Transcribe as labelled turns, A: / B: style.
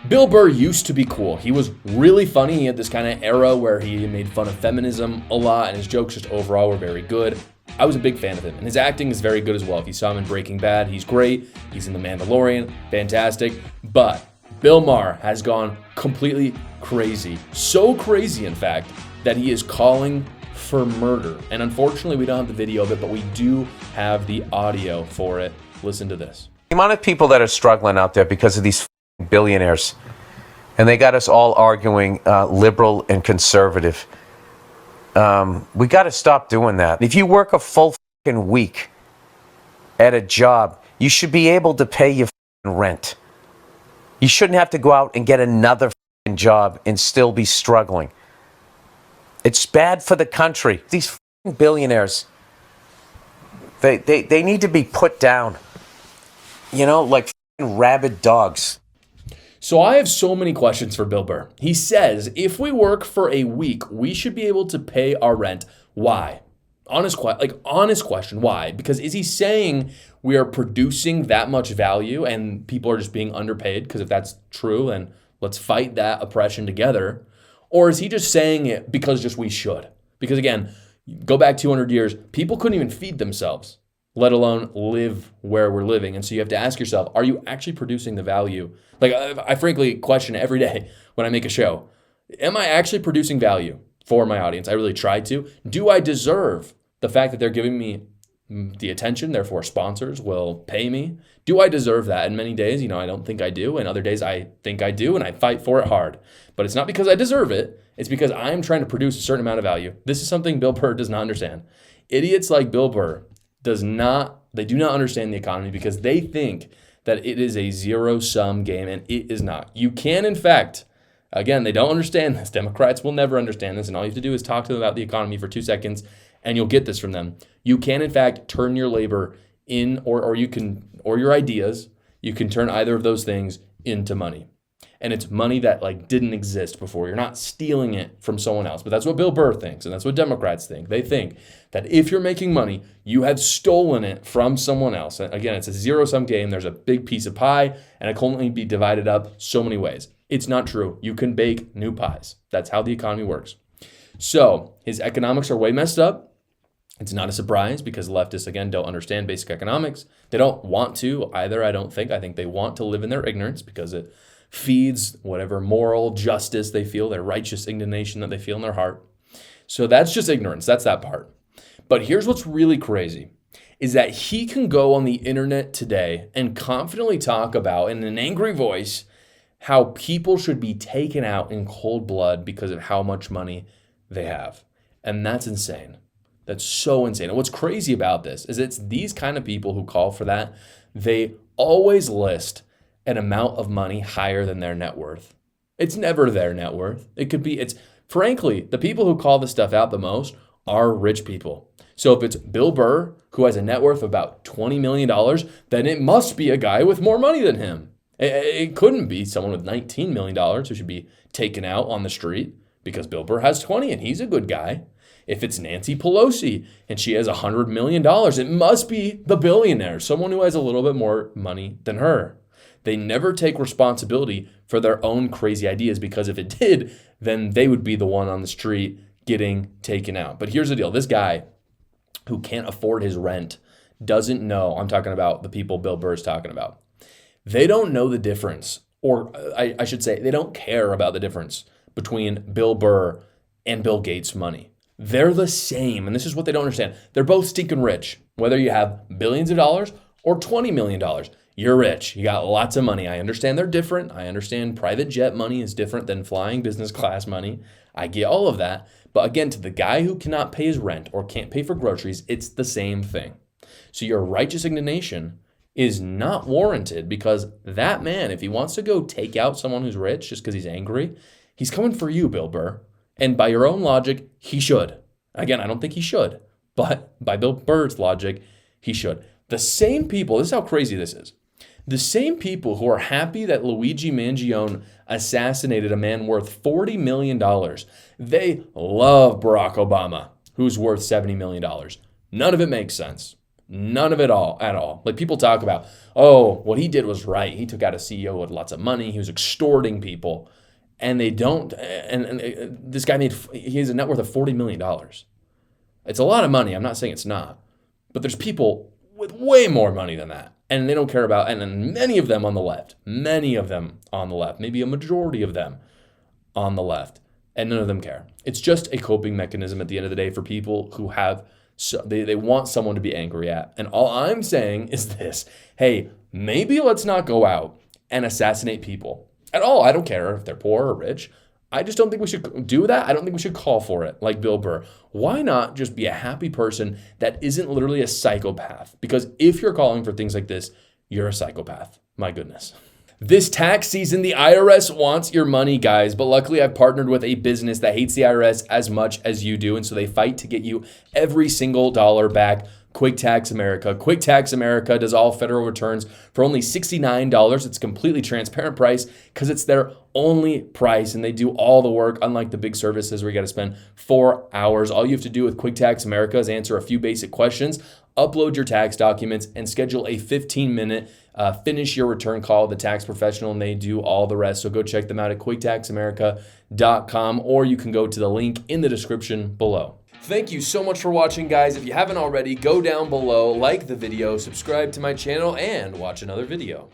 A: Bill Burr used to be cool. He was really funny. He had this kind of era where he made fun of feminism a lot, and his jokes just overall were very good. I was a big fan of him, and his acting is very good as well. If you saw him in Breaking Bad, he's great. He's in The Mandalorian, fantastic. But Bill Maher has gone completely crazy. So crazy, in fact, that he is calling for murder. And unfortunately, we don't have the video of it, but we do have the audio for it. Listen to this.
B: The amount of people that are struggling out there because of these billionaires, and they got us all arguing liberal and conservative. We got to stop doing that. If you work a full week at a job, you should be able to pay your rent. You shouldn't have to go out and get another job and still be struggling. It's bad for the country. These billionaires, they need to be put down. You know, like rabid dogs.
A: So I have so many questions for Bill Burr. He says, if we work for a week, we should be able to pay our rent. Why? Honest question, why? Because is he saying we are producing that much value and people are just being underpaid? Because if that's true, then let's fight that oppression together. Or is he just saying it because just we should? Because again, go back 200 years, people couldn't even feed themselves, let alone live where we're living. And so you have to ask yourself, are you actually producing the value? Like I frankly question every day when I make a show, am I actually producing value for my audience? I really try to. Do I deserve the fact that they're giving me the attention, therefore sponsors will pay me? Do I deserve that? And many days, I don't think I do. And other days I think I do, and I fight for it hard. But it's not because I deserve it. It's because I'm trying to produce a certain amount of value. This is something Bill Burr does not understand. Idiots like Bill Burr do not understand the economy because they think that it is a zero-sum game, and it is not. You can, in fact, again, they don't understand this. Democrats will never understand this, and all you have to do is talk to them about the economy for 2 seconds, and you'll get this from them. You can, in fact, turn your labor in, or your ideas, you can turn either of those things into money. And it's money that didn't exist before. You're not stealing it from someone else. But that's what Bill Burr thinks, and that's what Democrats think. They think that if you're making money, you have stolen it from someone else. And again, it's a zero-sum game. There's a big piece of pie, and it can only be divided up so many ways. It's not true. You can bake new pies. That's how the economy works. So his economics are way messed up. It's not a surprise because leftists, again, don't understand basic economics. They don't want to either, I don't think. I think they want to live in their ignorance because it feeds whatever moral justice they feel, their righteous indignation that they feel in their heart. So that's just ignorance. That's that part. But here's what's really crazy is that he can go on the internet today and confidently talk about, in an angry voice, how people should be taken out in cold blood because of how much money they have. And that's insane. That's so insane. And what's crazy about this is it's these kind of people who call for that. They always list an amount of money higher than their net worth. It's never their net worth. Frankly, the people who call this stuff out the most are rich people. So if it's Bill Burr, who has a net worth of about $20 million, then it must be a guy with more money than him. It couldn't be someone with $19 million who should be taken out on the street because Bill Burr has 20 and he's a good guy. If it's Nancy Pelosi and she has $100 million, it must be the billionaire, someone who has a little bit more money than her. They never take responsibility for their own crazy ideas because if it did, then they would be the one on the street getting taken out. But here's the deal. This guy who can't afford his rent doesn't know. I'm talking about the people Bill Burr is talking about. They don't know the difference, or I should say they don't care about the difference between Bill Burr and Bill Gates' money. They're the same, and this is what they don't understand. They're both stinking rich, whether you have billions of dollars or $20 million. You're rich. You got lots of money. I understand they're different. I understand private jet money is different than flying business class money. I get all of that. But again, to the guy who cannot pay his rent or can't pay for groceries, it's the same thing. So your righteous indignation is not warranted because that man, if he wants to go take out someone who's rich just because he's angry, he's coming for you, Bill Burr. And by your own logic, he should. Again, I don't think he should. But by Bill Burr's logic, he should. The same people, this is how crazy this is. The same people who are happy that Luigi Mangione assassinated a man worth $40 million, they love Barack Obama, who's worth $70 million. None of it makes sense. None of it all at all. Like people talk about, oh, what he did was right. He took out a CEO with lots of money. He was extorting people. And they don't, and this guy he has a net worth of $40 million. It's a lot of money. I'm not saying it's not. But there's people with way more money than that. And they don't care about, and many of them on the left, maybe a majority of them on the left, and none of them care. It's just a coping mechanism at the end of the day for people who have, they want someone to be angry at. And all I'm saying is this, hey, maybe let's not go out and assassinate people at all. I don't care if they're poor or rich. I just don't think we should do that. I don't think we should call for it like Bill Burr. Why not just be a happy person that isn't literally a psychopath? Because if you're calling for things like this, you're a psychopath. My goodness. This tax season, the IRS wants your money, guys. But luckily, I've partnered with a business that hates the IRS as much as you do. And so they fight to get you every single dollar back. Quick Tax America. Quick Tax America does all federal returns for only $69. It's a completely transparent price because it's their only price, and they do all the work, unlike the big services where you got to spend 4 hours. All you have to do with Quick Tax America is answer a few basic questions, upload your tax documents, and schedule a 15-minute finish your return call with a tax professional, and they do all the rest. So go check them out at quicktaxamerica.com, or you can go to the link in the description below. Thank you so much for watching, guys. If you haven't already, go down below, like the video, subscribe to my channel, and watch another video.